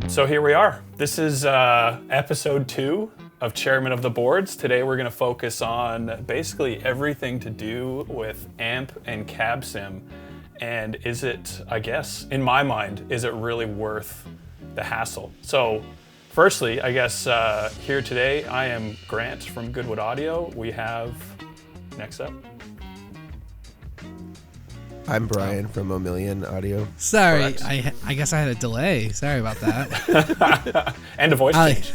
So here we are. This is episode 2 of Chairmen of the Boards. Today we're going to focus on basically everything to do with amp and cab sim. And is it, I guess, in my mind, is it really worth the hassle? So firstly, I guess here today, I am Grant from Goodwood Audio. We have, next up. I'm Brian from Omilion Audio. Sorry, I guess I had a delay. Sorry about that. And a voice change.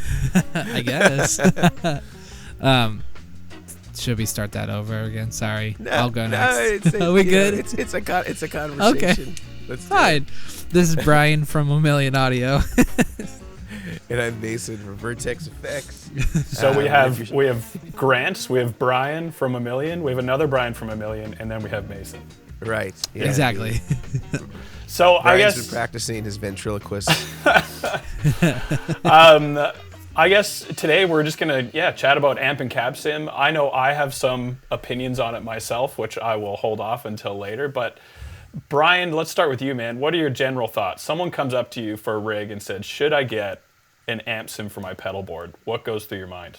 I guess. Should we start that over again? Sorry, I'll go next. Are we good? It's a conversation. Okay, Let's fine. This is Brian from Omilion Audio. And I'm Mason from Vertex Effects. So we have Grant, we have Brian from Omilion, we have another Brian from Omilion, and then we have Mason. Right. Yeah. Exactly. So Brian's I guess been practicing his ventriloquist. I guess today we're just gonna chat about amp and cab sim. I know I have some opinions on it myself, which I will hold off until later. But Brian, let's start with you, man. What are your general thoughts? Someone comes up to you for a rig and said, "Should I get an amp sim for my pedal board?" What goes through your mind?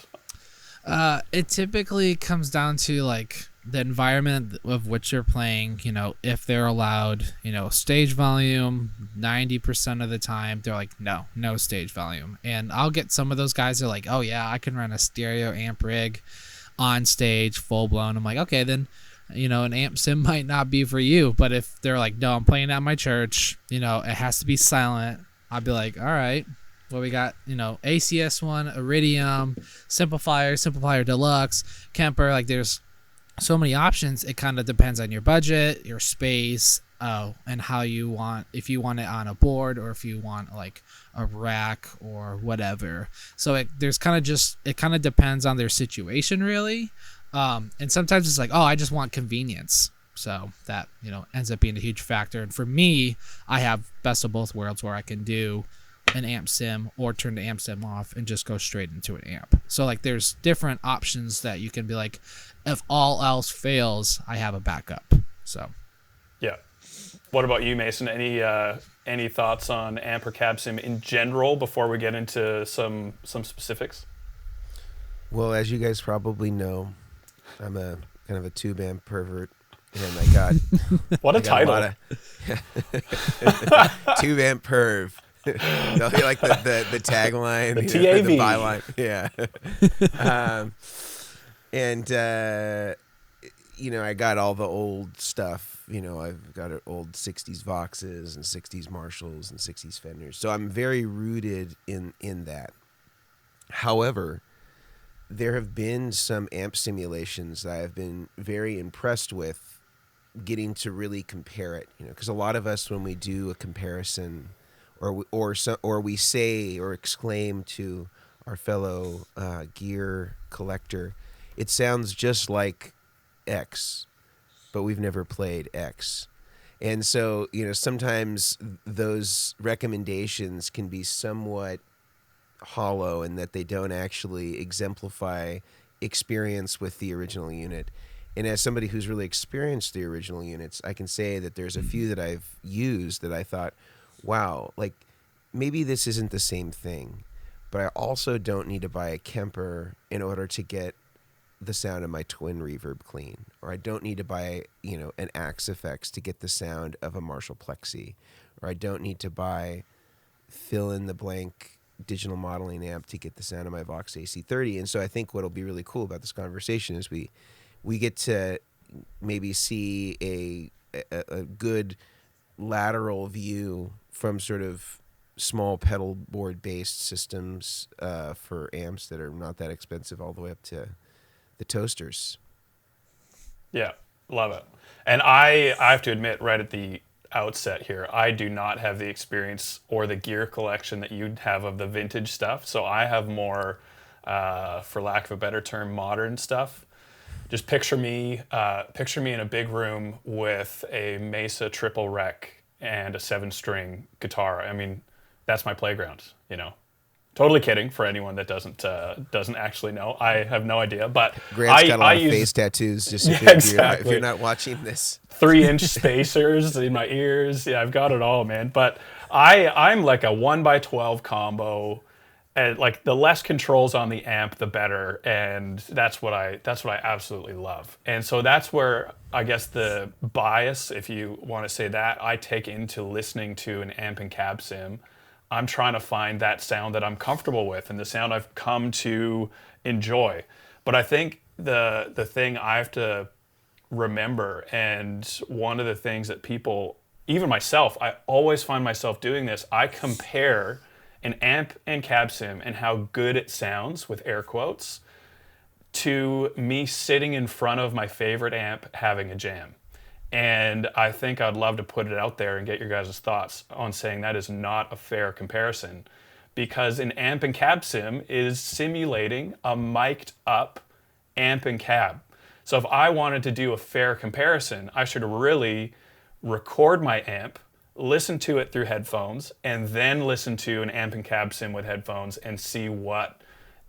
It typically comes down to like the environment of which you're playing. You know, if they're allowed, stage volume 90% of the time, they're like, no stage volume. And I'll get some of those guys that are like, oh yeah, I can run a stereo amp rig on stage full blown. I'm like, okay, then an amp sim might not be for you. But if they're like, no, I'm playing at my church, it has to be silent, I'll be like, all right. Well, we got, ACS1, Iridium, Simplifier Deluxe, Kemper. Like, there's so many options. It kind of depends on your budget, your space, and how you want, if you want it on a board or if you want, like, a rack or whatever. So it kind of depends on their situation, really. And sometimes it's like, oh, I just want convenience. So that, ends up being a huge factor. And for me, I have best of both worlds where I can do an amp sim or turn the amp sim off and just go straight into an amp. So like there's different options that you can be like, if all else fails, I have a backup. So yeah. What about you, Mason? Any thoughts on amp or cab sim in general before we get into some specifics? Well, as you guys probably know, I'm a kind of a tube amp pervert. And I got what a title. Tube amp perv. No, like the tagline, the TAV, the byline, yeah. I got all the old stuff. I've got old '60s Voxes and '60s Marshalls and '60s Fenders, so I'm very rooted in that. However, there have been some amp simulations that I've been very impressed with, getting to really compare it. Because a lot of us, when we do a comparison, or we say or exclaim to our fellow gear collector, it sounds just like X, but we've never played X. And so, sometimes those recommendations can be somewhat hollow in that they don't actually exemplify experience with the original unit. And as somebody who's really experienced the original units, I can say that there's a few that I've used that I thought, wow, like maybe this isn't the same thing, but I also don't need to buy a Kemper in order to get the sound of my twin reverb clean, or I don't need to buy, an Axe Effects to get the sound of a Marshall Plexi, or I don't need to buy fill in the blank digital modeling amp to get the sound of my Vox AC30. And so I think what'll be really cool about this conversation is we get to maybe see a good lateral view from sort of small pedal board based systems for amps that are not that expensive, all the way up to the toasters. Yeah, love it. And I have to admit right at the outset here, I do not have the experience or the gear collection that you'd have of the vintage stuff. So I have more, for lack of a better term, modern stuff. Just picture me in a big room with a Mesa triple rec and a 7-string guitar. I mean, that's my playground, Totally kidding for anyone that doesn't actually know. I have no idea, but Grant's got a lot of use face tattoos. Just Yeah, if, you're, exactly. if you're not watching this, 3-inch spacers in my ears. Yeah, I've got it all, man. But I'm like a 1x12 combo, and like the less controls on the amp, the better. And that's what I absolutely love. And so that's where I guess the bias, if you want to say that, I take into listening to an amp and cab sim. I'm trying to find that sound that I'm comfortable with and the sound I've come to enjoy. But I think the thing I have to remember, and one of the things that people, even myself, I always find myself doing this, I compare an amp and cab sim and how good it sounds, with air quotes, to me sitting in front of my favorite amp having a jam. And I think I'd love to put it out there and get your guys' thoughts on saying that is not a fair comparison, because an amp and cab sim is simulating a mic'd up amp and cab. So if I wanted to do a fair comparison, I should really record my amp, listen to it through headphones, and then listen to an amp and cab sim with headphones and see what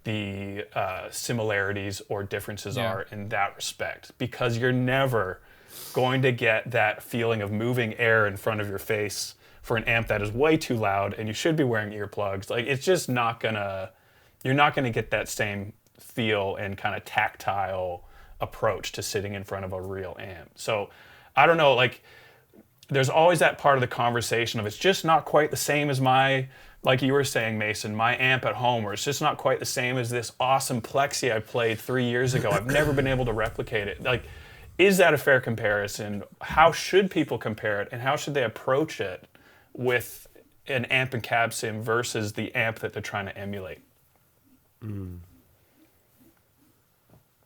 the similarities or differences are in that respect. Because you're never going to get that feeling of moving air in front of your face for an amp that is way too loud and you should be wearing earplugs. Like, it's just not gonna, you're not gonna get that same feel and kind of tactile approach to sitting in front of a real amp. So I don't know, like, there's always that part of the conversation of it's just not quite the same as my, like you were saying, Mason, my amp at home, or it's just not quite the same as this awesome Plexi I played 3 years ago. I've never been able to replicate it. Like, is that a fair comparison? How should people compare it, and how should they approach it with an amp and cab sim versus the amp that they're trying to emulate?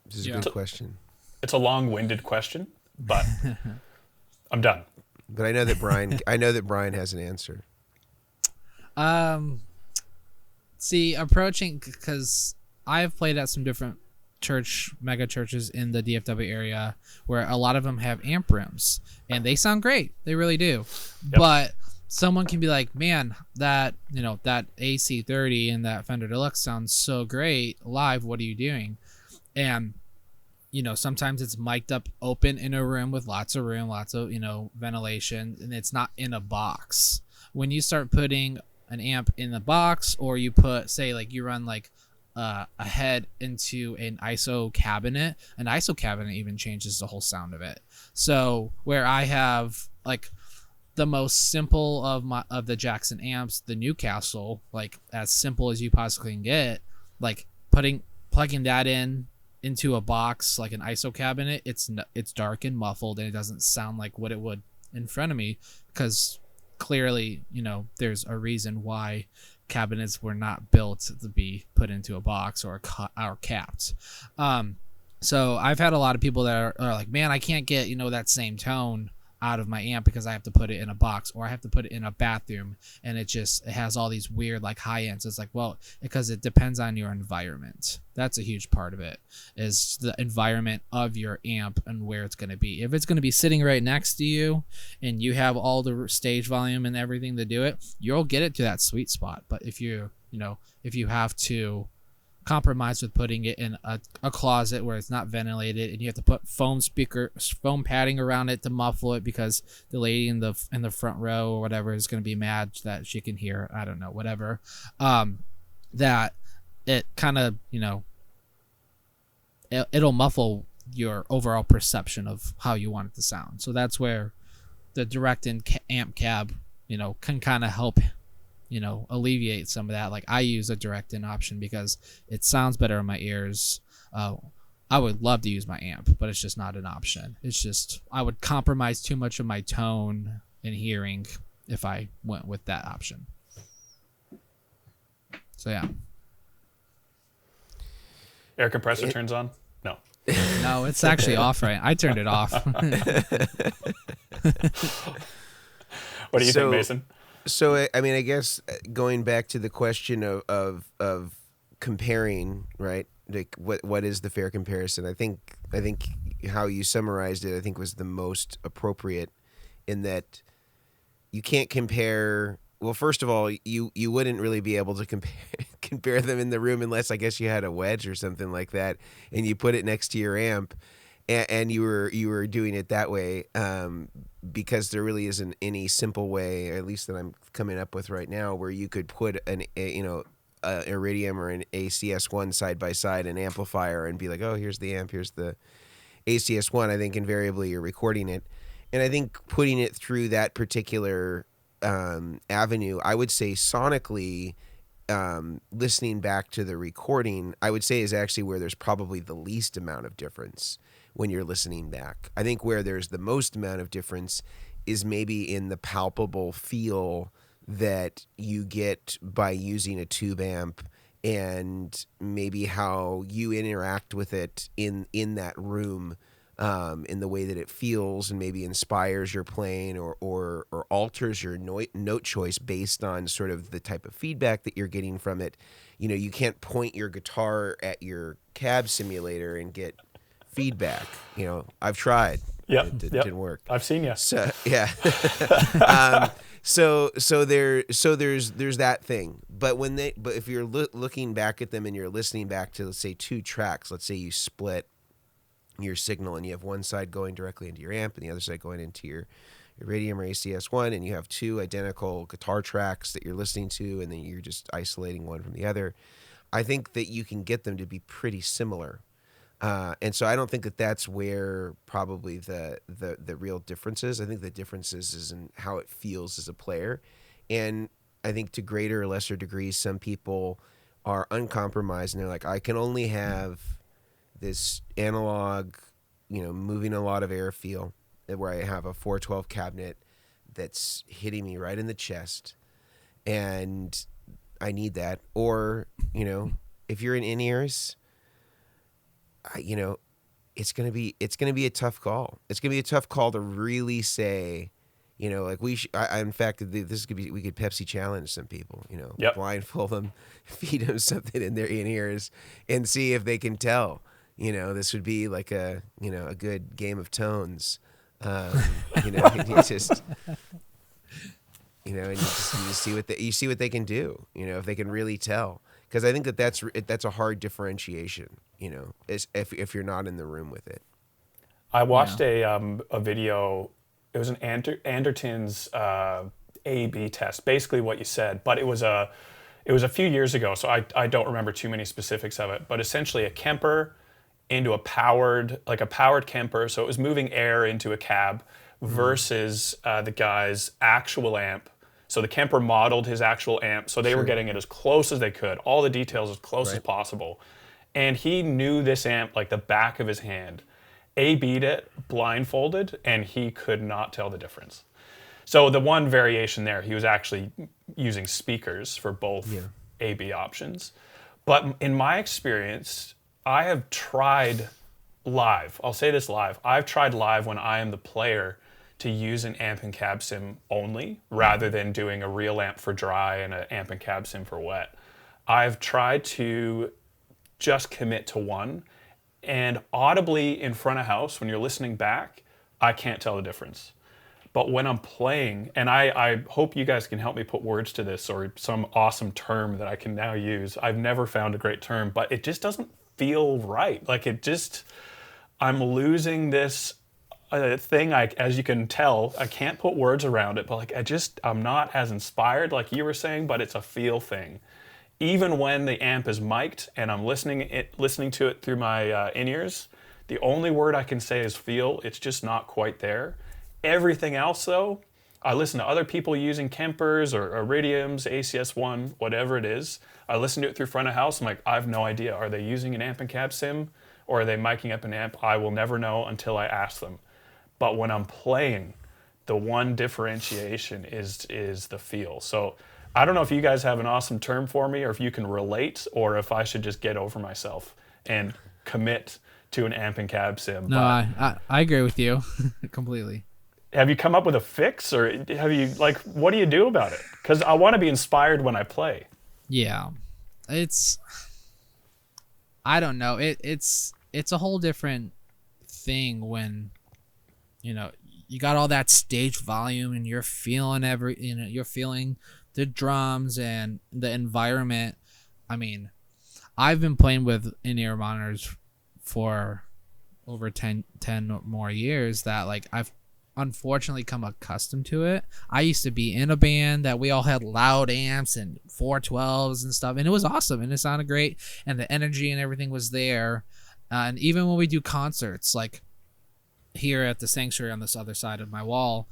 this is a good question. It's a long-winded question, but I'm done. But I know that Brian has an answer. See, approaching, because I've played at some different mega churches in the DFW area where a lot of them have amp rooms and they sound great. They really do. Yep. But someone can be like, man, that AC30 and that Fender Deluxe sounds so great live. What are you doing? And sometimes it's mic'd up open in a room with lots of ventilation, and it's not in a box. When you start putting an amp in the box, or you put, say, like you run like a head into an ISO cabinet, an ISO cabinet even changes the whole sound of it. So where I have like the most simple of the Jackson amps, the Newcastle, like as simple as you possibly can get, like plugging that into a box like an ISO cabinet, it's dark and muffled, and it doesn't sound like what it would in front of me, because clearly there's a reason why cabinets were not built to be put into a box or capped. So I've had a lot of people that are like, man, I can't get that same tone out of my amp because I have to put it in a box, or I have to put it in a bathroom, and it has all these weird like high ends. It's like, well, because it depends on your environment. That's a huge part of it, is the environment of your amp and where it's going to be. If it's going to be sitting right next to you and you have all the stage volume and everything to do it, you'll get it to that sweet spot. But if you have to compromise with putting it in a closet where it's not ventilated, and you have to put foam padding around it to muffle it because the lady in the front row or whatever is going to be mad that she can hear, I don't know, whatever, that it kind of it'll muffle your overall perception of how you want it to sound. So that's where the direct in amp cab can kind of help alleviate some of that. Like, I use a direct in option because it sounds better in my ears. I would love to use my amp, but it's just not an option. It's just, I would compromise too much of my tone and hearing if I went with that option. So yeah. Air compressor turns on? No. No, it's actually off, right? I turned it off. What do you think, Mason? So I mean, I guess going back to the question of comparing, right? Like, what is the fair comparison? I think how you summarized it, I think, was the most appropriate, in that you can't compare. Well, first of all, you wouldn't really be able to can bear them in the room unless I guess you had a wedge or something like that, and you put it next to your amp, and you were doing it that way, because there really isn't any simple way, at least that I'm coming up with right now, where you could put an Iridium or an ACS1 side by side, an amplifier, and be like, oh, here's the amp, here's the ACS1. I think invariably you're recording it, and I think putting it through that particular avenue, I would say sonically, listening back to the recording, I would say is actually where there's probably the least amount of difference when you're listening back. I think where there's the most amount of difference is maybe in the palpable feel that you get by using a tube amp, and maybe how you interact with it in that room, in the way that it feels and maybe inspires your playing or alters your note choice based on sort of the type of feedback that you're getting from it. You know, you can't point your guitar at your cab simulator and get feedback. You know, I've tried. Yep. It didn't work. I've seen you. So yeah. So there's that thing. But if you're looking back at them and you're listening back to, let's say, two tracks, let's say you split your signal and you have one side going directly into your amp and the other side going into your Iridium or ACS1, and you have two identical guitar tracks that you're listening to, and then you're just isolating one from the other, I think that you can get them to be pretty similar. And so I don't think that that's where probably the real difference is. I think the difference is in how it feels as a player. And I think to greater or lesser degrees, some people are uncompromised and they're like, I can only have this analog, moving a lot of air feel, where I have a 412 cabinet that's hitting me right in the chest, and I need that. Or, if you're in in-ears, it's gonna be a tough call. It's gonna be a tough call to really say, like in fact, this could be, we could Pepsi challenge some people, Yep. blindfold them, feed them something in their in-ears, and see if they can tell. This would be like a good game of tones. And you just see what they can do. If they can really tell, because I think that's a hard differentiation. If you're not in the room with it. I watched a video. It was an Anderton's A/B test, basically what you said, but it was a few years ago, so I don't remember too many specifics of it. But essentially, a Kemper into a powered Kemper, so it was moving air into a cab, versus the guy's actual amp. So the Kemper modeled his actual amp, so they were getting it as close as they could, all the details as close as possible. And he knew this amp like the back of his hand. A/B'd it blindfolded, and he could not tell the difference. So the one variation there, he was actually using speakers for both A/B options. But in my experience, I have tried live. I'll say this live. I've tried live when I am the player to use an amp and cab sim only, rather than doing a real amp for dry and an amp and cab sim for wet. I've tried to just commit to one, and audibly in front of house, when you're listening back, I can't tell the difference. But when I'm playing, and I hope you guys can help me put words to this, or some awesome term that I can now use. I've never found a great term, but it just doesn't feel right. Like I'm losing this thing. As you can tell, I can't put words around it, but I'm not as inspired like you were saying, but it's a feel thing. Even when the amp is mic'd and I'm listening to it through my in-ears, the only word I can say is feel. It's just not quite there. Everything else, though, I listen to other people using Kempers or Iridiums, ACS1, whatever it is. I listen to it through front of house. I'm like, I have no idea. Are they using an amp and cab sim, or are they miking up an amp? I will never know until I ask them. But when I'm playing, the one differentiation is the feel. So I don't know if you guys have an awesome term for me, or if you can relate, or if I should just get over myself and commit to an amp and cab sim. No, I agree with you completely. Have you come up with a fix, or have you, what do you do about it? Because I want to be inspired when I play. Yeah, I don't know. It's a whole different thing when, you got all that stage volume and you're feeling you're feeling the drums and the environment. I mean, I've been playing with in-ear monitors for over 10 or more years that like I've unfortunately come accustomed to it. I used to be in a band that we all had loud amps and 412s and stuff, and it was awesome and it sounded great and the energy and everything was there. And even when we do concerts, like here at the Sanctuary on this other side of my wall,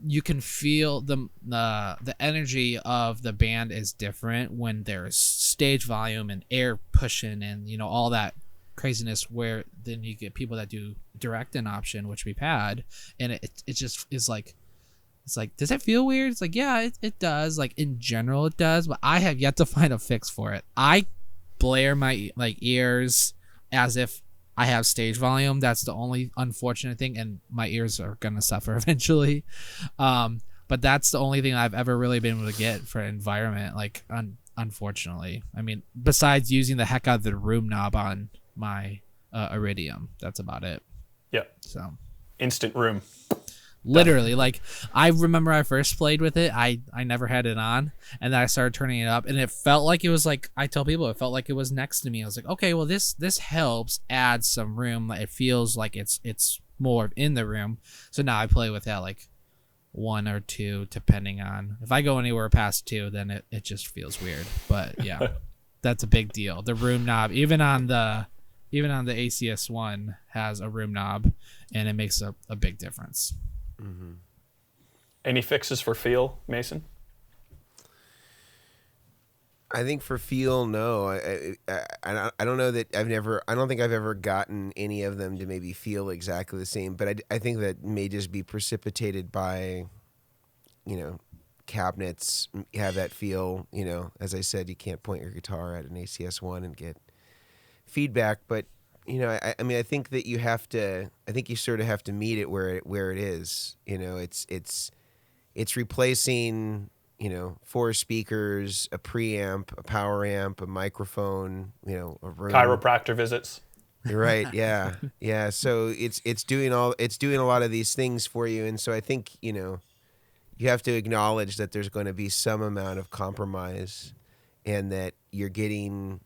you can feel the energy of the band is different when there's stage volume and air pushing and all that craziness, where then you get people that do direct in option, which we've had, and it just is like, it's like, does it feel weird? It's like, yeah, it does, like in general it does, but I have yet to find a fix for it. I blare my like ears as if I have stage volume. That's the only unfortunate thing, and my ears are gonna suffer eventually. But that's the only thing I've ever really been able to get for environment, like unfortunately. I mean, besides using the heck out of the room knob on my Iridium, that's about it. Yep. So instant room. Literally, like I remember I first played with it, I never had it on, and then I started turning it up, and it felt like it was like, I tell people it felt like it was next to me. I was like, okay, well this helps add some room. It feels like it's more in the room. So now I play with that like 1 or 2, depending on, if I go anywhere past 2, then it just feels weird. But yeah, that's a big deal. The room knob, even on the ACS1 has a room knob, and it makes a big difference. Mm-hmm. Any fixes for feel, Mason? I think for feel, no. I don't know that I don't think I've ever gotten any of them to maybe feel exactly the same, but I think that may just be precipitated by, cabinets have that feel. As I said, you can't point your guitar at an ACS1 and get feedback, but I mean, I think that you have to. I think you sort of have to meet it where it is. It's replacing 4 speakers, a preamp, a power amp, a microphone. A room. Chiropractor visits. You're right. Yeah, yeah. So it's doing a lot of these things for you, and so I think you have to acknowledge that there's going to be some amount of compromise, and that you're getting.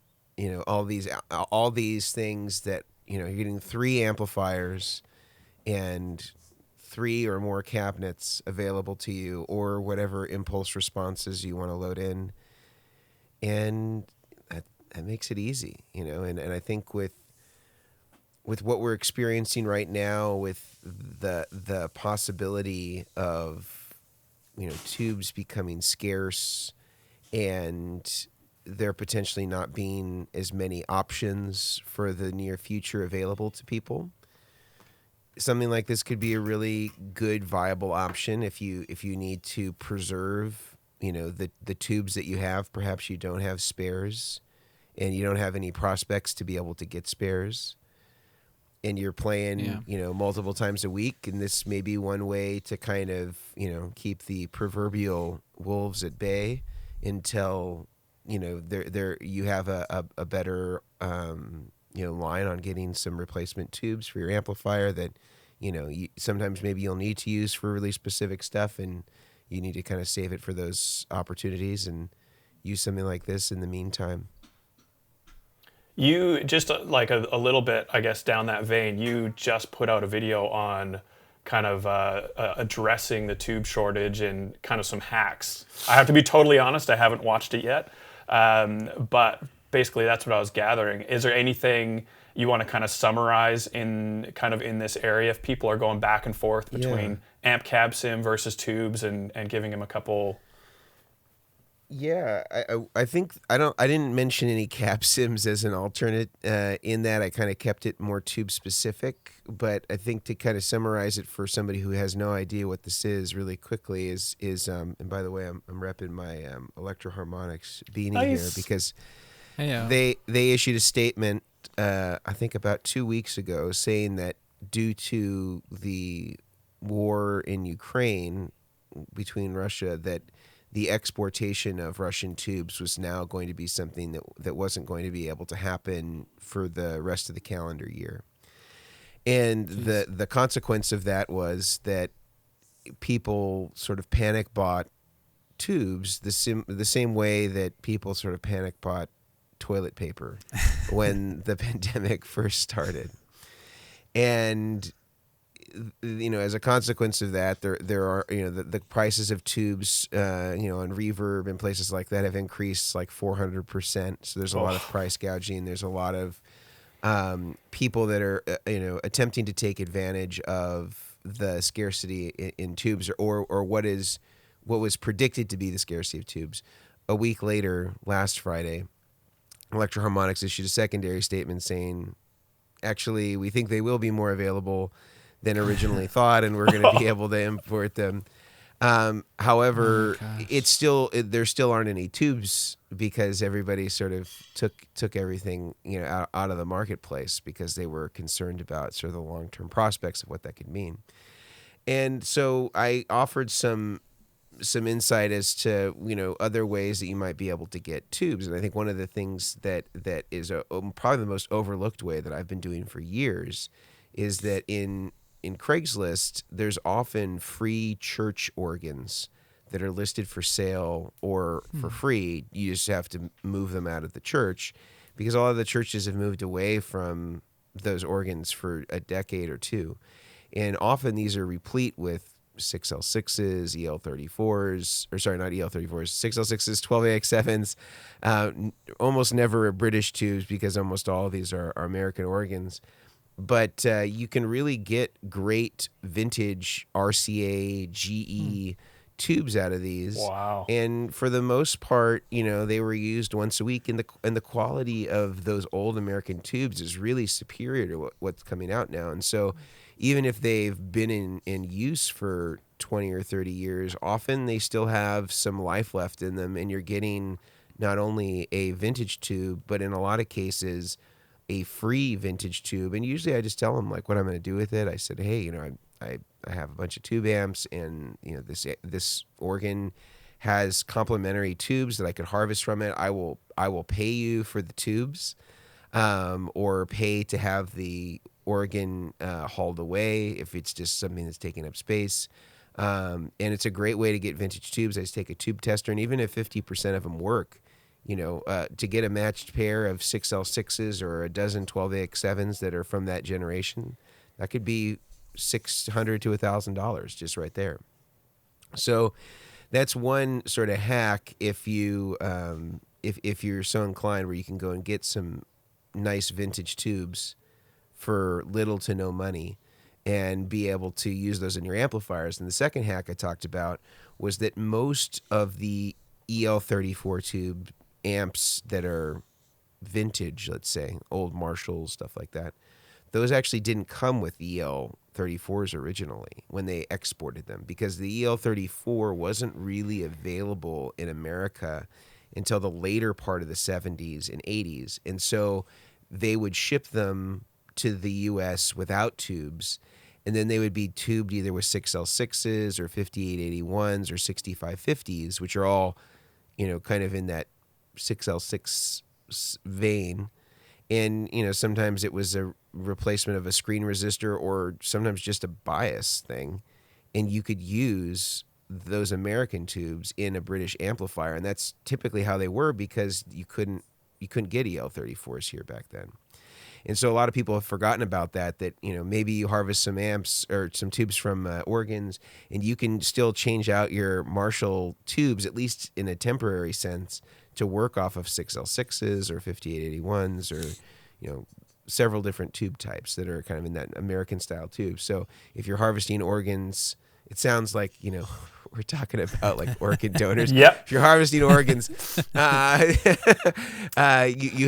All these things that, you're getting 3 amplifiers and 3 or more cabinets available to you, or whatever impulse responses you want to load in. And that makes it easy, and I think with what we're experiencing right now, with the possibility of, tubes becoming scarce, and there potentially not being as many options for the near future available to people, something like this could be a really good, viable option if you need to preserve, the tubes that you have. Perhaps you don't have spares, and you don't have any prospects to be able to get spares, and you're playing, multiple times a week, and this may be one way to kind of, keep the proverbial wolves at bay until there you have a better line on getting some replacement tubes for your amplifier that sometimes maybe you'll need to use for really specific stuff, and you need to kind of save it for those opportunities and use something like this in the meantime. You just like a little bit, I guess, down that vein, you just put out a video on kind of addressing the tube shortage and kind of some hacks. I have to be totally honest, I haven't watched it yet. But basically that's what I was gathering. Is there anything you want to kind of summarize in this area if people are going back and forth between amp cab sim versus tubes, and giving them a couple? Yeah, I think I didn't mention any cab sims as an alternate in that I kind of kept it more tube specific, but I think to kind of summarize it for somebody who has no idea what this is really quickly is and by the way, I'm repping my Electro Harmonics beanie here because they issued a statement I think about 2 weeks ago saying that due to the war in Ukraine between Russia, that the exportation of Russian tubes was now going to be something that wasn't going to be able to happen for the rest of the calendar year. And the consequence of that was that people sort of panic bought tubes the same way that people sort of panic bought toilet paper when the pandemic first started. And as a consequence of that, there are the prices of tubes on Reverb and places like that have increased like 400%. So there's a lot of price gouging. There's a lot of people that are attempting to take advantage of the scarcity in tubes, or what was predicted to be the scarcity of tubes. A week later, last Friday, Electro Harmonix issued a secondary statement saying, actually, we think they will be more available than originally thought, and we're going to be able to import them. However, there still aren't any tubes because everybody sort of took everything out of the marketplace because they were concerned about sort of the long-term prospects of what that could mean. And so I offered some insight as to other ways that you might be able to get tubes. And I think one of the things that is probably the most overlooked way that I've been doing for years is that in Craigslist, there's often free church organs that are listed for sale or for free. You just have to move them out of the church because a lot of the churches have moved away from those organs for a decade or two. And often these are replete with 6L6s, EL34s, or sorry, not EL34s, 6L6s, 12AX7s, almost never British tubes because almost all of these are American organs. But you can really get great vintage RCA, GE tubes out of these. Wow. And for the most part, they were used once a week, and the quality of those old American tubes is really superior to what's coming out now. And so even if they've been in use for 20 or 30 years, often they still have some life left in them, and you're getting not only a vintage tube, but in a lot of cases, a free vintage tube. And usually I just tell them like what I'm going to do with it. I said, hey, I have a bunch of tube amps, and this organ has complementary tubes that I could harvest from it. I will pay you for the tubes, or pay to have the organ hauled away if it's just something that's taking up space. And it's a great way to get vintage tubes. I just take a tube tester, and even if 50% of them work, to get a matched pair of 6L6s or a dozen 12AX7s that are from that generation, that could be $600 to $1,000 just right there. So that's one sort of hack if you if you're so inclined, where you can go and get some nice vintage tubes for little to no money and be able to use those in your amplifiers. And the second hack I talked about was that most of the EL34 tube amps that are vintage, let's say, old Marshalls, stuff like that, those actually didn't come with EL34s originally when they exported them, because the EL34 wasn't really available in America until the later part of the 70s and 80s. And so they would ship them to the U.S. without tubes, and then they would be tubed either with 6L6s or 5881s or 6550s, which are all, kind of in that 6L6 vein. And, sometimes it was a replacement of a screen resistor or sometimes just a bias thing. And you could use those American tubes in a British amplifier. And that's typically how they were, because you couldn't get EL34s here back then. And so a lot of people have forgotten about that maybe you harvest some amps or some tubes from organs, and you can still change out your Marshall tubes, at least in a temporary sense, to work off of 6L6s or 5881s or, several different tube types that are kind of in that American style tube. So if you're harvesting organs, it sounds like, we're talking about like organ donors. Yep. If you're harvesting organs, you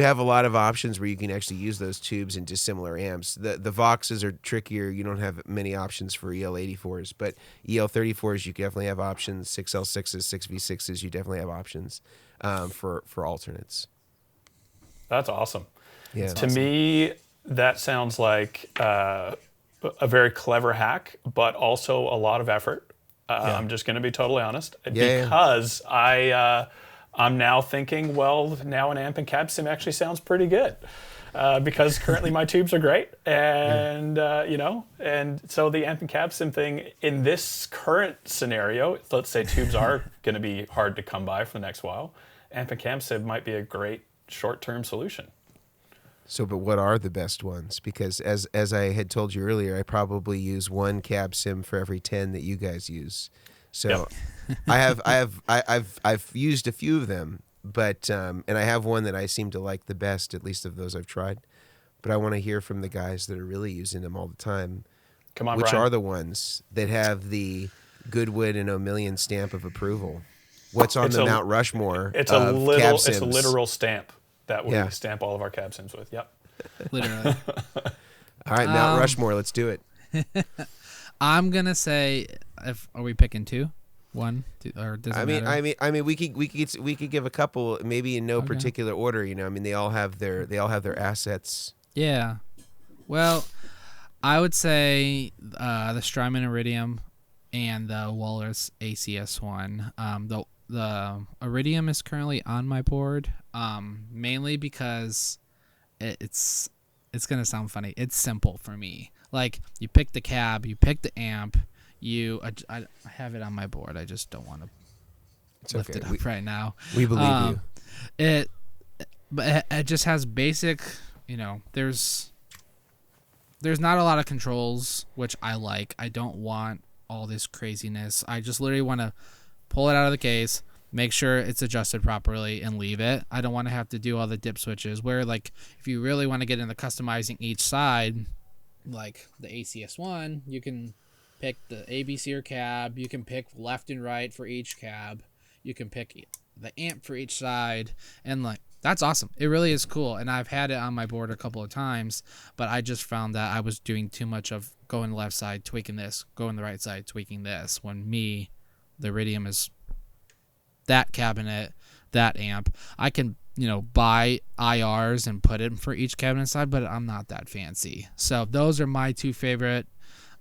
have a lot of options where you can actually use those tubes into similar amps. The Voxes are trickier. You don't have many options for EL84s, but EL34s, you definitely have options. 6L6s, 6V6s, you definitely have options for alternates. That's awesome. Yeah. To me, that sounds like a very clever hack, but also a lot of effort. I'm just going to be totally honest, because I'm now thinking, well, now an amp and cab sim actually sounds pretty good. because currently my tubes are great, and and so the amp and cab sim thing in this current scenario, let's say tubes are going to be hard to come by for the next while, amp and cab sim might be a great short-term solution. So, but what are the best ones? Because as I had told you earlier, I probably use one cab sim for every 10 that you guys use. So, yep. I've used a few of them, but and I have one that I seem to like the best, at least of those I've tried. But I want to hear from the guys that are really using them all the time. Come on, which Brian. are the ones that have the Goodwood and Omilion stamp of approval? What's on the Mount Rushmore? It's of cab sims? It's a literal stamp that we stamp all of our cab sims with. Yep. Literally. All right, Mount Rushmore. Let's do it. I'm gonna say, are we picking two, one, two, or does it matter? I mean, we could give a couple, maybe in no particular order. I mean, they all have their assets. Yeah. Well, I would say the Strymon Iridium and the Walrus ACS one. The Iridium is currently on my board, mainly because it's gonna sound funny. It's simple for me. Like, you pick the cab, you pick the amp, I have it on my board. I just don't want to lift it up right now. We believe you. But it just has basic. There's not a lot of controls, which I like. I don't want all this craziness. I just literally want to pull it out of the case, make sure it's adjusted properly, and leave it. I don't want to have to do all the dip switches where, like, if you really want to get into customizing each side, like the ACS1, you can pick the ABC or cab. You can pick left and right for each cab. You can pick the amp for each side. And, like, that's awesome. It really is cool. And I've had it on my board a couple of times, but I just found that I was doing too much of going the left side, tweaking this, going the right side, tweaking this, when the Iridium is that cabinet, that amp. I can, buy IRs and put it for each cabinet side, but I'm not that fancy. So those are my two favorite.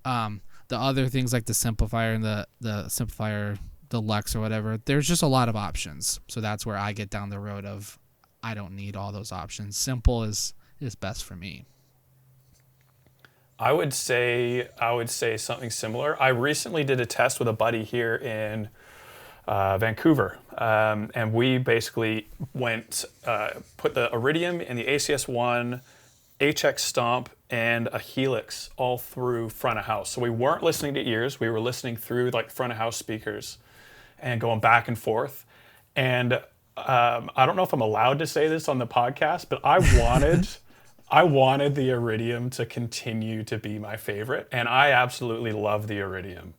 The other things like the Simplifier and the Simplifier Deluxe or whatever, there's just a lot of options. So that's where I get down the road of I don't need all those options. Simple is best for me. I would say something similar. I recently did a test with a buddy here in Vancouver, and we basically went put the Iridium and the ACS1, HX Stomp, and a Helix all through front of house. So we weren't listening to ears; we were listening through like front of house speakers, and going back and forth. And I don't know if I'm allowed to say this on the podcast, but I wanted the Iridium to continue to be my favorite, and I absolutely love the Iridium.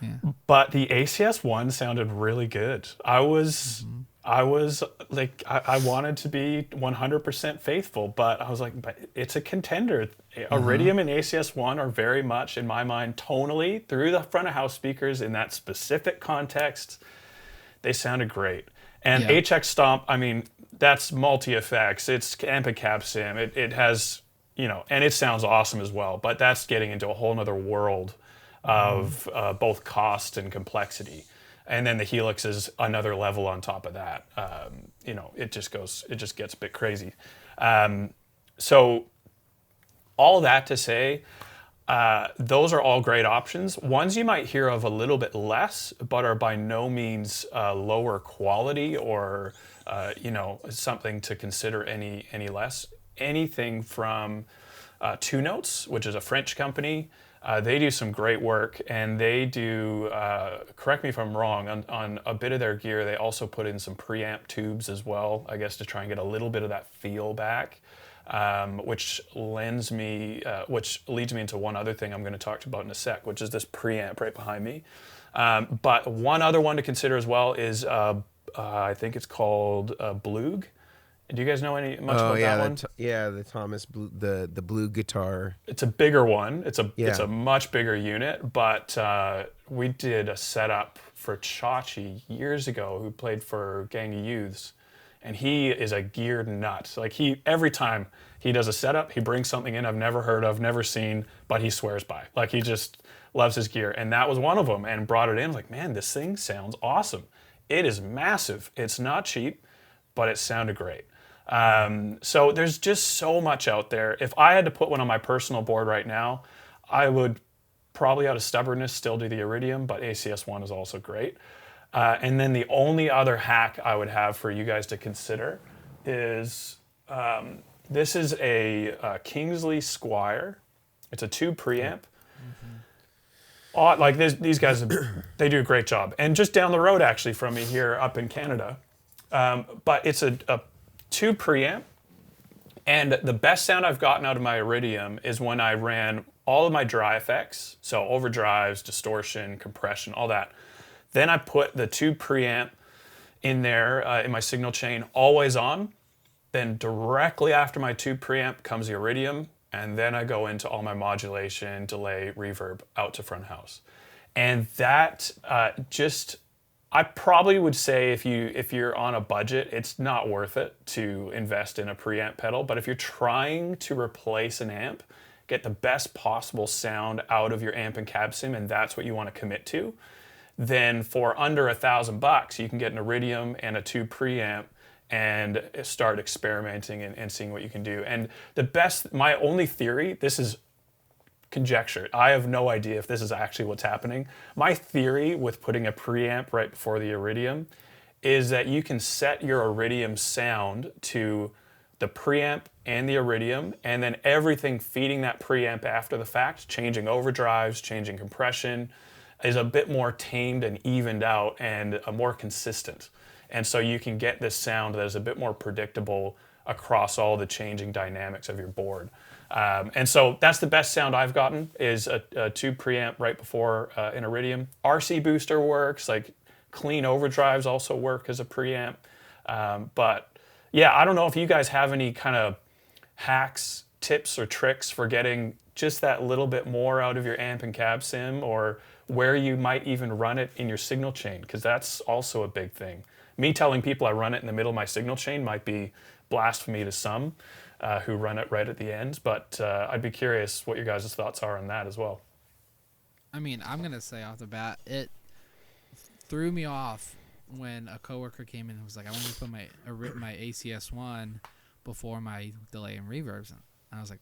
Yeah. But the ACS1 sounded really good. I was like, I wanted to be 100% faithful, but I was like, but it's a contender. Iridium and ACS1 are very much, in my mind, tonally through the front of house speakers in that specific context. They sounded great. And HX Stomp, I mean, that's multi-effects. It's amp and cab sim. It has, and it sounds awesome as well. But that's getting into a whole nother world of both cost and complexity. And then the Helix is another level on top of that. It just gets a bit crazy. So all that to say, those are all great options. Ones you might hear of a little bit less, but are by no means lower quality or something to consider any less. Anything from Two Notes, which is a French company. They do some great work, and they do, correct me if I'm wrong, on a bit of their gear, they also put in some preamp tubes as well, I guess to try and get a little bit of that feel back, which leads me into one other thing I'm going to talk about in a sec, which is this preamp right behind me. But one other one to consider as well is, I think it's called Blug. Do you guys know much about that one? The Thomas the Blue guitar. It's a bigger one. It's a much bigger unit. But we did a setup for Chachi years ago, who played for Gang of Youths, and he is a geared nut. Like, every time he does a setup, he brings something in I've never heard of, never seen, but he swears by. Like, he just loves his gear, and that was one of them. And brought it in. Like, man, this thing sounds awesome. It is massive. It's not cheap, but it sounded great. So there's just so much out there. If I had to put one on my personal board right now, I would probably out of stubbornness still do the Iridium, but ACS1 is also great. And then the only other hack I would have for you guys to consider is this is a Kingsley Squire. It's a tube preamp. Like these guys, they do a great job. And just down the road, actually, from me here up in Canada. But it's a tube preamp. And the best sound I've gotten out of my Iridium is when I ran all of my dry effects, so overdrives, distortion, compression, all that. Then I put the tube preamp in there in my signal chain, always on. Then directly after my tube preamp comes the Iridium, and then I go into all my modulation, delay, reverb out to front house. And that I probably would say if you're on a budget, it's not worth it to invest in a preamp pedal. But if you're trying to replace an amp, get the best possible sound out of your amp and cab sim, and that's what you want to commit to, then for under $1,000, you can get an Iridium and a tube preamp and start experimenting and seeing what you can do. And my only theory, this is conjecture. I have no idea if this is actually what's happening. My theory with putting a preamp right before the Iridium is that you can set your Iridium sound to the preamp and the Iridium, and then everything feeding that preamp after the fact, changing overdrives, changing compression, is a bit more tamed and evened out and more consistent. And so you can get this sound that is a bit more predictable across all the changing dynamics of your board. And so that's the best sound I've gotten is a tube preamp right before an Iridium. RC booster works, like clean overdrives also work as a preamp. But yeah, I don't know if you guys have any kind of hacks, tips, or tricks for getting just that little bit more out of your amp and cab sim, or where you might even run it in your signal chain, because that's also a big thing. Me telling people I run it in the middle of my signal chain might be blasphemy to some who run it right at the end, but I'd be curious what your guys' thoughts are on that as well. I mean, I'm going to say off the bat, it threw me off when a coworker came in and was like, I want to put my ACS1 before my delay and reverbs. And I was like,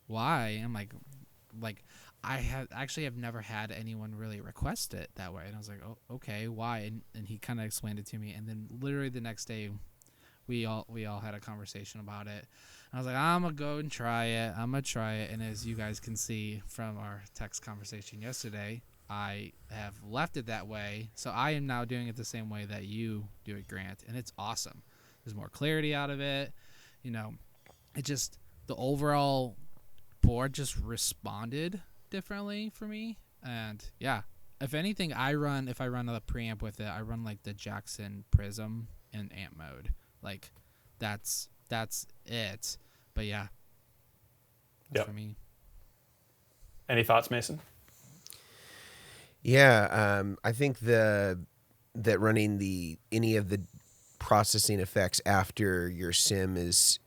why? I'm like I have never had anyone really request it that way. And I was like, oh, okay, why? And he kind of explained it to me. And then literally the next day, we all had a conversation about it. And I was like, I'm going to go and try it. I'm going to try it. And as you guys can see from our text conversation yesterday, I have left it that way. So I am now doing it the same way that you do it, Grant. And it's awesome. There's more clarity out of it. You know, it just, the overall board just responded differently for me. And yeah, if anything, if I run a preamp with it, I run like the Jackson Prism in amp mode. Like that's it. But yeah, that's for me. Any thoughts, Mason? Yeah, I think that running any of the processing effects after your sim is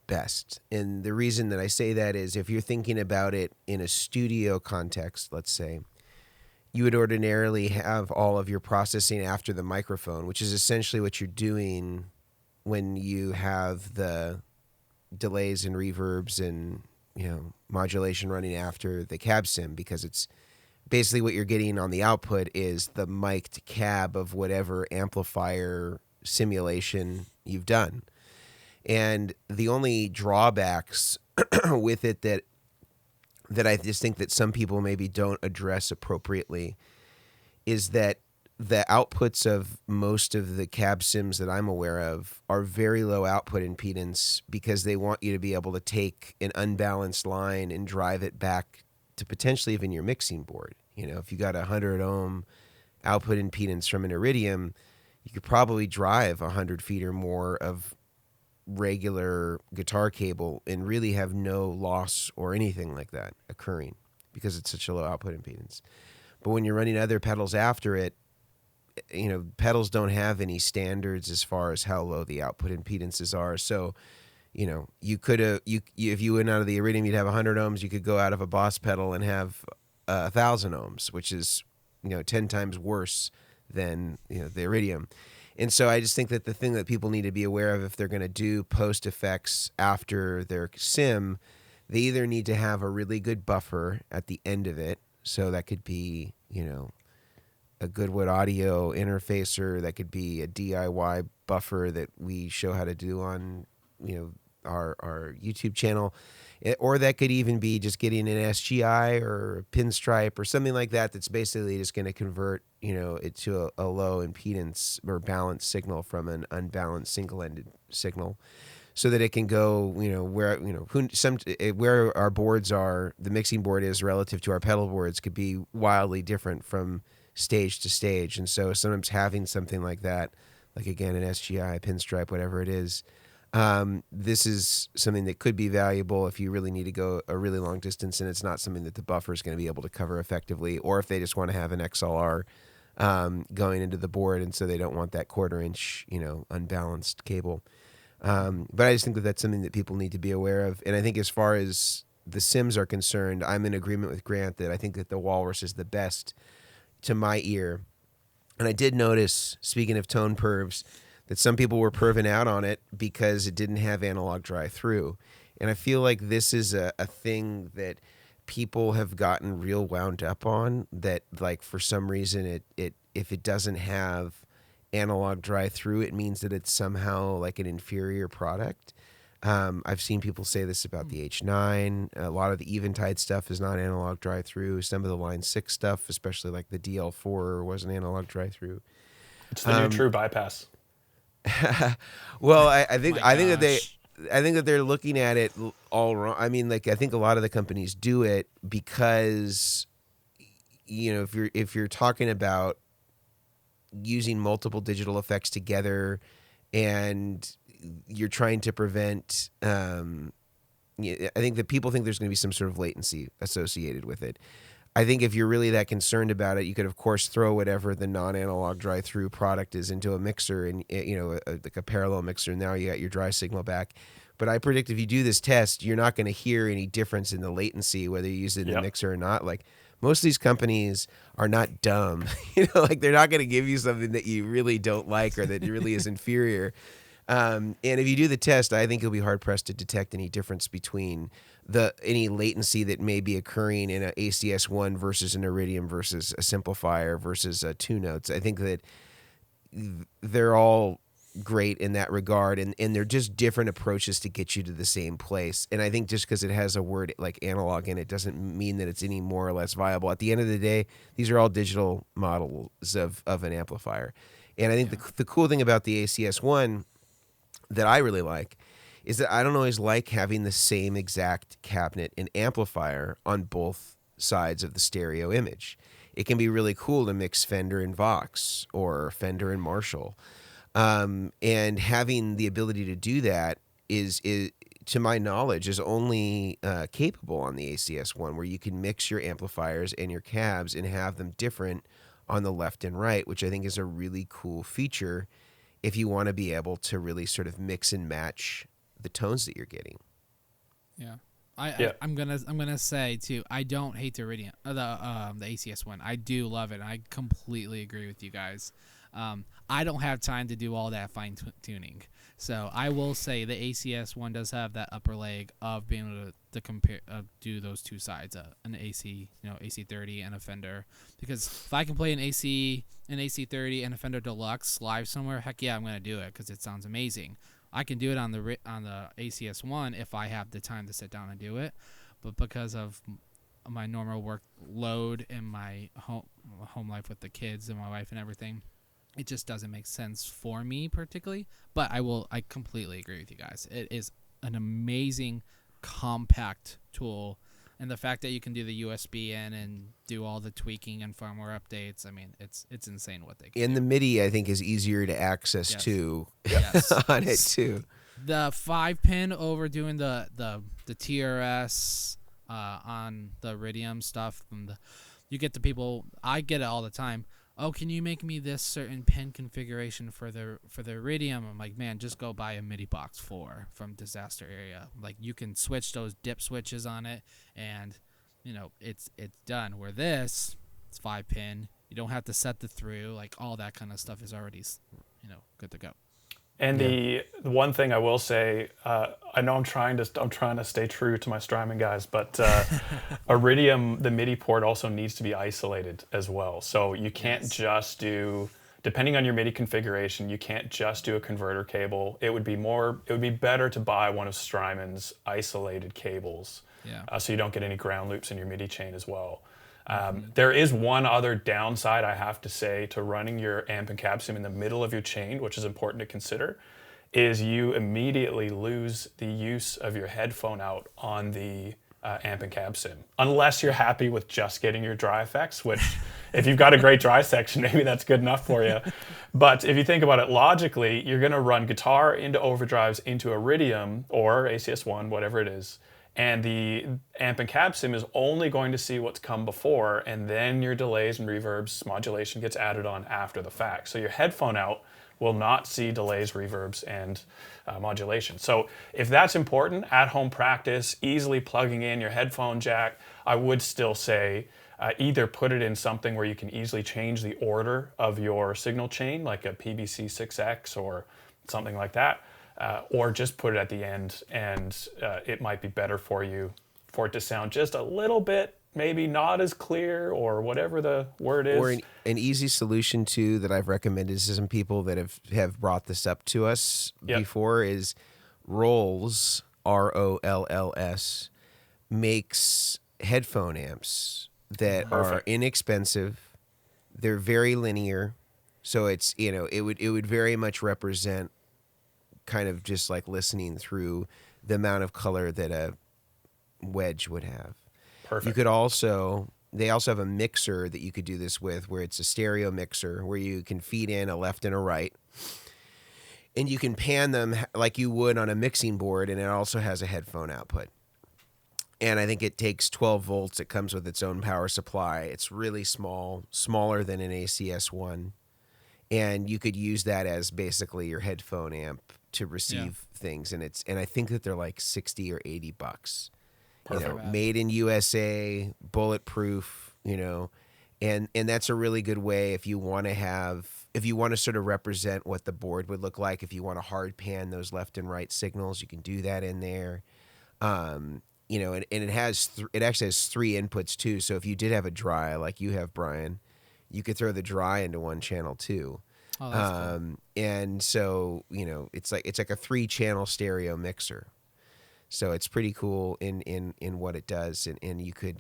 best. And the reason that I say that is if you're thinking about it in a studio context, let's say, you would ordinarily have all of your processing after the microphone, which is essentially what you're doing when you have the delays and reverbs and, you know, modulation running after the cab sim, because it's basically what you're getting on the output is the mic'd cab of whatever amplifier simulation you've done. And the only drawbacks with it that I just think that some people maybe don't address appropriately is that the outputs of most of the cab sims that I'm aware of are very low output impedance, because they want you to be able to take an unbalanced line and drive it back to potentially even your mixing board. You know, if you got 100 ohm output impedance from an Iridium, you could probably drive 100 feet or more of regular guitar cable and really have no loss or anything like that occurring, because it's such a low output impedance. But when you're running other pedals after it, you know, pedals don't have any standards as far as how low the output impedances are. So, you know, you could if you went out of the Iridium, you'd have 100 ohms. You could go out of a Boss pedal and have 1,000 ohms, which is, you know, 10 times worse than, you know, the Iridium. And so I just think that the thing that people need to be aware of if they're going to do post effects after their sim, they either need to have a really good buffer at the end of it. So that could be, a Goodwood audio interfacer. That could be a DIY buffer that we show how to do on, our YouTube channel. Or that could even be just getting an SGI or a pinstripe or something like that that's basically just going to convert, it to a low impedance or balanced signal from an unbalanced single-ended signal so that it can go, where our boards are, the mixing board is relative to our pedal boards could be wildly different from stage to stage. And so sometimes having something like that, like again, an SGI, pinstripe, whatever it is, this is something that could be valuable if you really need to go a really long distance and it's not something that the buffer is going to be able to cover effectively, or if they just want to have an XLR going into the board and so they don't want that 1/4 inch, unbalanced cable. But I just think that that's something that people need to be aware of. And I think as far as the Sims are concerned, I'm in agreement with Grant that I think that the Walrus is the best to my ear. And I did notice, speaking of tone pervs, that some people were perving out on it because it didn't have analog drive-through. And I feel like this is a thing that people have gotten real wound up on, that like for some reason it if it doesn't have analog drive-through, it means that it's somehow like an inferior product. I've seen people say this about the H9. A lot of the Eventide stuff is not analog drive-through. Some of the Line 6 stuff, especially like the DL4, wasn't analog drive-through. It's the new true bypass. Well, I think that they're looking at it all wrong. I mean, like I think a lot of the companies do it because, if you're talking about using multiple digital effects together, and you're trying to prevent, I think that people think there's going to be some sort of latency associated with it. I think if you're really that concerned about it, you could, of course, throw whatever the non-analog drive-through product is into a mixer and, like a parallel mixer, and now you got your dry signal back. But I predict if you do this test, you're not going to hear any difference in the latency, whether you use it in a mixer or not. Like, most of these companies are not dumb. Like they're not going to give you something that you really don't like or that really is inferior. And if you do the test, I think you'll be hard-pressed to detect any difference between any latency that may be occurring in an ACS1 versus an Iridium versus a simplifier versus two notes. I think that they're all great in that regard, and they're just different approaches to get you to the same place. And I think just because it has a word like analog in it doesn't mean that it's any more or less viable. At the end of the day, these are all digital models of an amplifier. And I think the cool thing about the ACS1 that I really like is that I don't always like having the same exact cabinet and amplifier on both sides of the stereo image. It can be really cool to mix Fender and Vox or Fender and Marshall. And having the ability to do that is to my knowledge, is only capable on the ACS1, where you can mix your amplifiers and your cabs and have them different on the left and right, which I think is a really cool feature if you want to be able to really sort of mix and match the tones that you're getting. Yeah. I'm gonna say too, I don't hate the Iridium, the ACS one. I do love it. I completely agree with you guys. I don't have time to do all that fine tuning, so I will say the ACS one does have that upper leg of being able to compare, do those two sides, an AC, AC30 and a Fender. Because if I can play an AC30 and a Fender Deluxe live somewhere, heck yeah, I'm gonna do it because it sounds amazing. I can do it on the ACS1 if I have the time to sit down and do it, but because of my normal workload and my home life with the kids and my wife and everything, it just doesn't make sense for me particularly. But I completely agree with you guys. It is an amazing compact tool, and the fact that you can do the USB in and do all the tweaking and firmware updates, I mean, it's insane what they can do. And the MIDI, I think, is easier to access too on it too. The 5-pin over doing the TRS on the Iridium stuff, you get the people, I get it all the time. Oh, can you make me this certain pin configuration for the Iridium? I'm like, man, just go buy a MIDI Box 4 from Disaster Area. Like, you can switch those dip switches on it, and it's done. Where it's 5-pin. You don't have to set the through. Like, all that kind of stuff is already good to go. And the one thing I will say, I know I'm trying to stay true to my Strymon guys, but Iridium, the MIDI port also needs to be isolated as well. So you can't just do, depending on your MIDI configuration, you can't just do a converter cable. It would be better to buy one of Strymon's isolated cables, so you don't get any ground loops in your MIDI chain as well. There is one other downside, I have to say, to running your amp and cab sim in the middle of your chain, which is important to consider, is you immediately lose the use of your headphone out on the amp and cab sim, unless you're happy with just getting your dry effects, which if you've got a great dry section, maybe that's good enough for you. But if you think about it logically, you're going to run guitar into overdrives into Iridium or ACS1, whatever it is, and the amp and cab sim is only going to see what's come before, and then your delays and reverbs modulation gets added on after the fact. So your headphone out will not see delays, reverbs, and modulation. So if that's important, at-home practice, easily plugging in your headphone jack, I would still say either put it in something where you can easily change the order of your signal chain, like a PBC6X or something like that, or just put it at the end, and it might be better for you for it to sound just a little bit, maybe not as clear, or whatever the word is. Or an easy solution too that I've recommended to some people that have brought this up to us before is Rolls, ROLLS, makes headphone amps that are inexpensive. They're very linear, so it's it would very much represent kind of just like listening through the amount of color that a wedge would have. Perfect. You could they also have a mixer that you could do this with, where it's a stereo mixer where you can feed in a left and a right, and you can pan them like you would on a mixing board, and it also has a headphone output. And I think it takes 12 volts. It comes with its own power supply. It's really small, smaller than an ACS1. And you could use that as basically your headphone amp to receive things. And I think that they're like $60 or $80. Perfect. Made in USA, bulletproof, and that's a really good way if you want to sort of represent what the board would look like. If you want to hard pan those left and right signals, you can do that in there. And it actually has 3 inputs too. So if you did have a dry like you have, Brian, you could throw the dry into one channel too. Oh, that's cool. And so, it's like a 3-channel stereo mixer. So it's pretty cool in what it does, and you could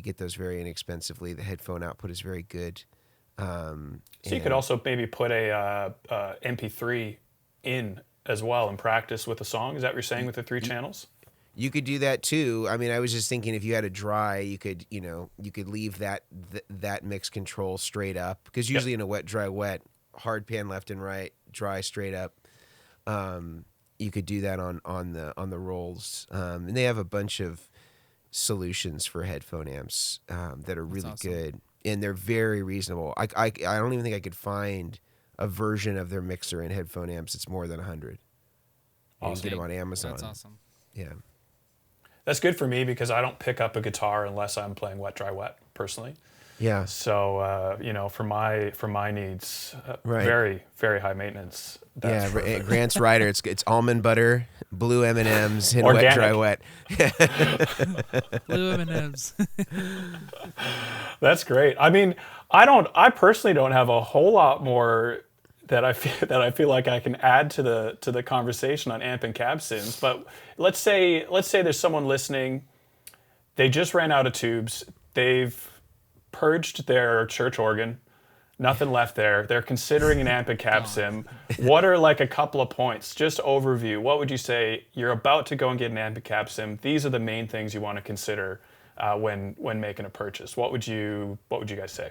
get those very inexpensively. The headphone output is very good. So you could also maybe put a MP3 in as well and practice with a song. Is that what you're saying with the 3 channels? You could do that too. I mean, I was just thinking if you had a dry, you could leave that mix control straight up, because usually in a wet, dry, wet, hard pan left and right, dry straight up. You could do that on the Rolls, and they have a bunch of solutions for headphone amps that are really good, and they're very reasonable. I don't even think I could find a version of their mixer and headphone amps that's more than $100. Awesome. You can get them on Amazon. That's awesome. Yeah. That's good for me because I don't pick up a guitar unless I'm playing wet, dry, wet personally. Yeah. So for my needs, very, very high maintenance. That's Grant's Rider. It's almond butter, blue M&Ms, and organic. wet, dry, wet. Blue M&Ms. That's great. I mean, I personally don't have a whole lot more that I feel like I can add to the conversation on amp and cab sims. But let's say there's someone listening. They just ran out of tubes. They've purged their church organ. Nothing left there. They're considering an amp and cab sim. What are like a couple of points? Just overview. What would you say? You're about to go and get an amp and cab sim. These are the main things you want to consider when making a purchase. What would you guys say?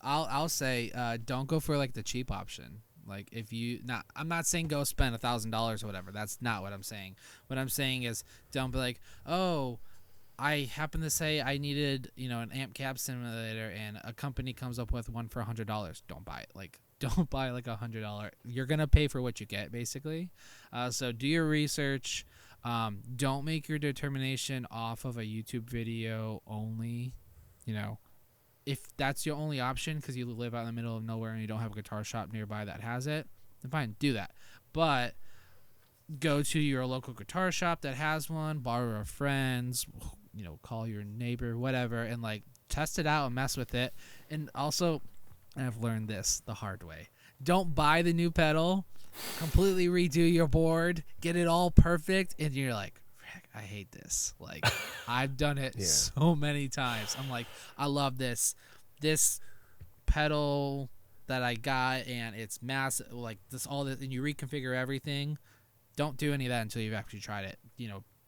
I'll say don't go for like the cheap option. Like I'm not saying go spend $1,000 or whatever. That's not what I'm saying. What I'm saying is don't be like, oh, I happen to say I needed an amp cab simulator and a company comes up with one for $100. Don't buy it. Like don't buy like $100. You're gonna pay for what you get basically. So do your research. Don't make your determination off of a YouTube video only. if that's your only option because you live out in the middle of nowhere and you don't have a guitar shop nearby that has it, then fine, do that. But go to your local guitar shop that has one, borrow a friend's, call your neighbor, whatever, and like test it out and mess with it. And also, I've learned this the hard way. Don't buy the new pedal, completely redo your board, get it all perfect, and you're like, I hate this. Like, I've done it so many times. I'm like, I love this pedal that I got, and it's massive. Like this, all this, and you reconfigure everything. Don't do any of that until you've actually tried it.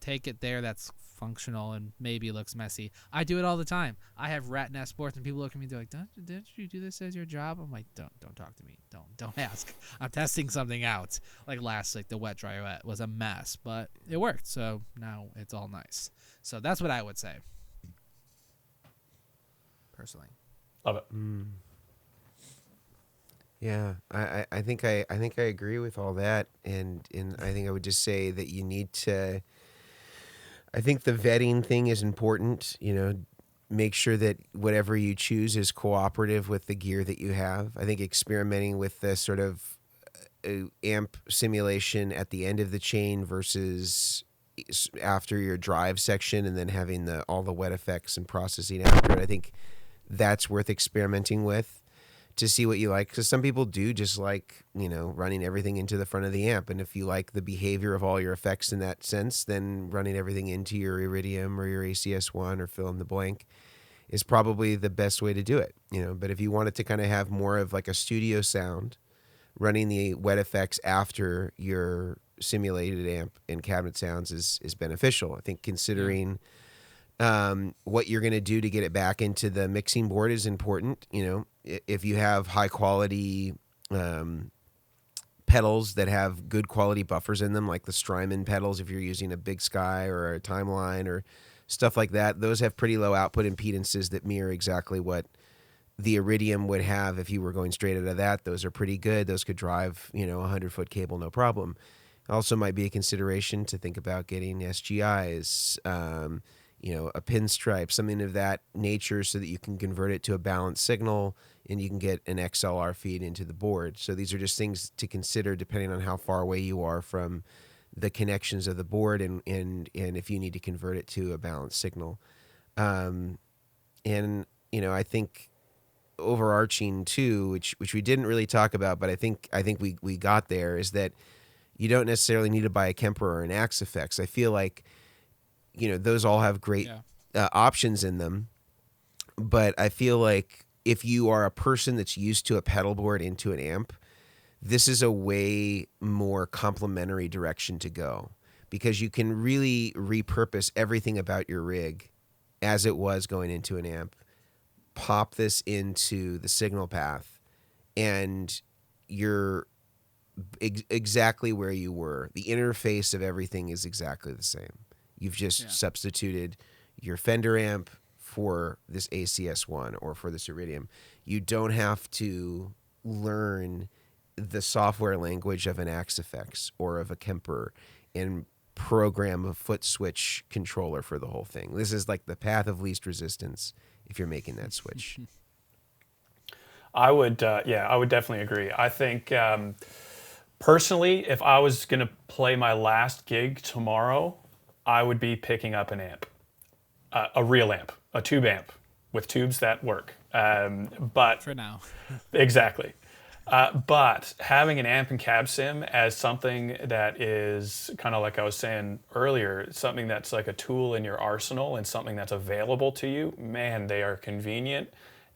Take it there. That's functional and maybe looks messy. I do it all the time. I have rat nest boards, and people look at me and they're like, "Didn't you do this as your job?" I'm like, "Don't talk to me. Don't ask. I'm testing something out." Like the wet dry wet was a mess, but it worked. So now it's all nice. So that's what I would say, personally. Love it. Yeah, I think I agree with all that, and I think I would just say that you need to. I think the vetting thing is important. Make sure that whatever you choose is cooperative with the gear that you have. I think experimenting with the sort of amp simulation at the end of the chain versus after your drive section, and then having all the wet effects and processing after it. I think that's worth experimenting with to see what you like, because some people do just like running everything into the front of the amp, and if you like the behavior of all your effects in that sense, then running everything into your Iridium or your ACS1 or fill in the blank is probably the best way to do it. But if you want it to kind of have more of like a studio sound, running the wet effects after your simulated amp and cabinet sounds is beneficial. I think considering what you're going to do to get it back into the mixing board is important. If you have high quality pedals that have good quality buffers in them, like the Strymon pedals, if you're using a Big Sky or a Timeline or stuff like that, those have pretty low output impedances that mirror exactly what the Iridium would have if you were going straight out of that. Those are pretty good. Those could drive, a 100-foot cable, no problem. Also might be a consideration to think about getting SGIs, a pinstripe, something of that nature, so that you can convert it to a balanced signal and you can get an XLR feed into the board. So these are just things to consider depending on how far away you are from the connections of the board and if you need to convert it to a balanced signal. I think overarching too, which we didn't really talk about, but I think we got there, is that you don't necessarily need to buy a Kemper or an Axe Effects. I feel like those all have great options in them. But I feel like if you are a person that's used to a pedal board into an amp, this is a way more complementary direction to go, because you can really repurpose everything about your rig as it was going into an amp, pop this into the signal path, and you're exactly where you were. The interface of everything is exactly the same. You've just substituted your Fender amp for this ACS1 or for this Iridium. You don't have to learn the software language of an Axe Effects or of a Kemper and program a foot switch controller for the whole thing. This is like the path of least resistance if you're making that switch. I would definitely agree. I think personally, if I was going to play my last gig tomorrow, I would be picking up an amp, a real amp, a tube amp with tubes that work. But for now, exactly. But having an amp and cab sim as something that is kind of like I was saying earlier, something that's like a tool in your arsenal and something that's available to you, man, they are convenient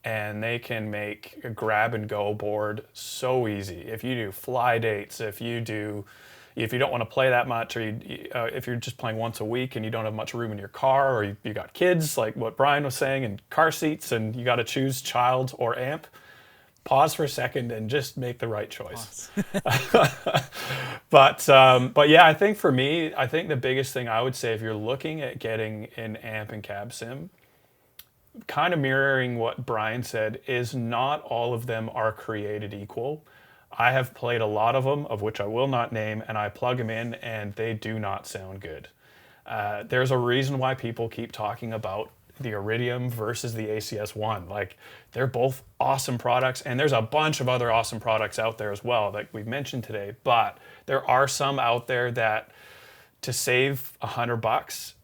and they can make a grab and go board so easy. If you do fly dates, if you don't want to play that much, or if you're just playing once a week and you don't have much room in your car, or you got kids, like what Brian was saying, and car seats, and you got to choose child or amp, pause for a second and just make the right choice. But yeah, I think for me, I think the biggest thing I would say, if you're looking at getting an amp and cab sim, kind of mirroring what Brian said, is not all of them are created equal. I have played a lot of them, of which I will not name, and I plug them in and they do not sound good. There's a reason why people keep talking about the Iridium versus the ACS1. Like, they're both awesome products, and there's a bunch of other awesome products out there as well that we've mentioned today. But there are some out there that, to save $100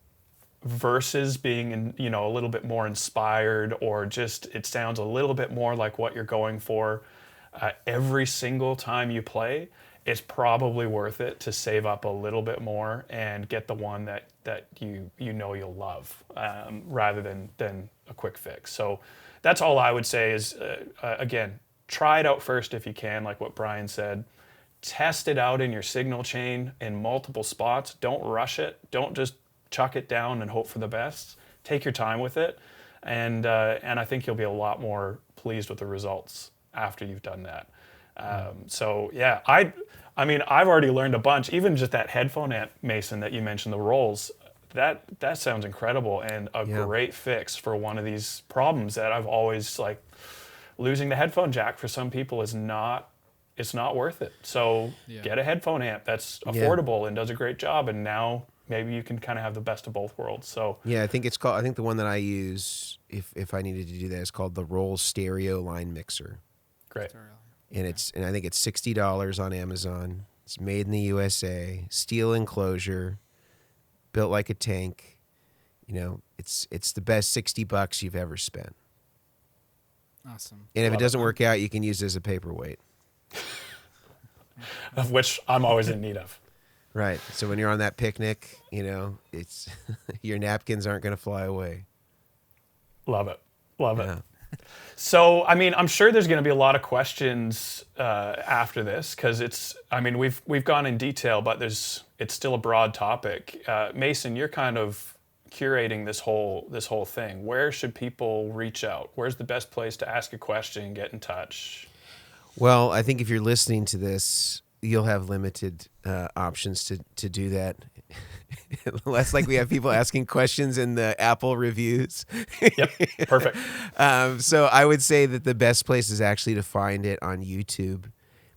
versus being a little bit more inspired, or just it sounds a little bit more like what you're going for every single time you play, it's probably worth it to save up a little bit more and get the one that you'll love, rather than a quick fix. So that's all I would say is, again, try it out first if you can, like what Brian said. Test it out in your signal chain in multiple spots. Don't rush it. Don't just chuck it down and hope for the best. Take your time with it, and I think you'll be a lot more pleased with the results after you've done that. So yeah, I mean, I've already learned a bunch. Even just that headphone amp, Mason, that you mentioned, the rolls, that sounds incredible, and a great fix for one of these problems that I've always, like, losing the headphone jack for some people is not, it's not worth it. So get a headphone amp that's affordable and does a great job, and now maybe you can kind of have the best of both worlds. So yeah, I think the one that I use, if I needed to do that, is called the Roll Stereo Line Mixer. Great. And I think it's $60 on Amazon. It's made in the USA, steel enclosure, built like a tank. It's the best $60 you've ever spent. Awesome. And if it doesn't work out, you can use it as a paperweight. Of which I'm always in need of. Right. So when you're on that picnic, it's your napkins aren't going to fly away. Love it. Love it. So, I mean, I'm sure there's going to be a lot of questions after this, because we've gone in detail, but it's still a broad topic. Mason, you're kind of curating this whole thing. Where should people reach out? Where's the best place to ask a question, get in touch? Well, I think if you're listening to this, you'll have limited options to do that. Less like we have people asking questions in the Apple reviews. Yep, perfect. So I would say that the best place is actually to find it on YouTube,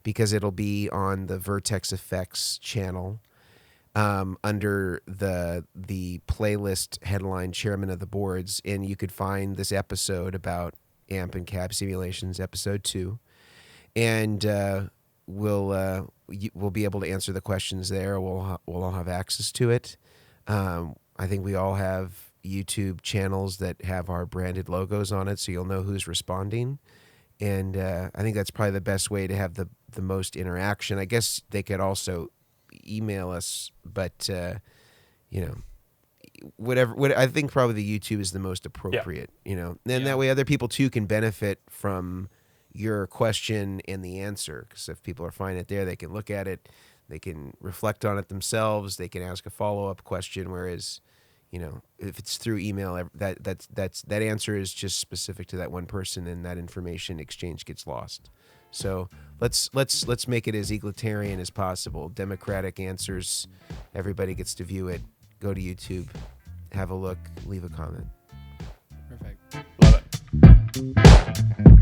because it'll be on the Vertex Effects channel, under the playlist headline Chairmen of the Boards, and you could find this episode about amp and cab simulations, episode 2, and we'll be able to answer the questions there. We'll all have access to it. I think we all have YouTube channels that have our branded logos on it, so you'll know who's responding. And I think that's probably the best way to have the most interaction. I guess they could also email us, but whatever. I think probably the YouTube is the most appropriate. Then that way other people too can benefit from your question and the answer, because if people are finding it there, they can look at it, they can reflect on it themselves, they can ask a follow-up question, whereas if it's through email, that answer is just specific to that one person, and that information exchange gets lost. So let's make it as egalitarian as possible. Democratic answers, everybody gets to view it. Go to YouTube, have a look, leave a comment. Perfect. Love it.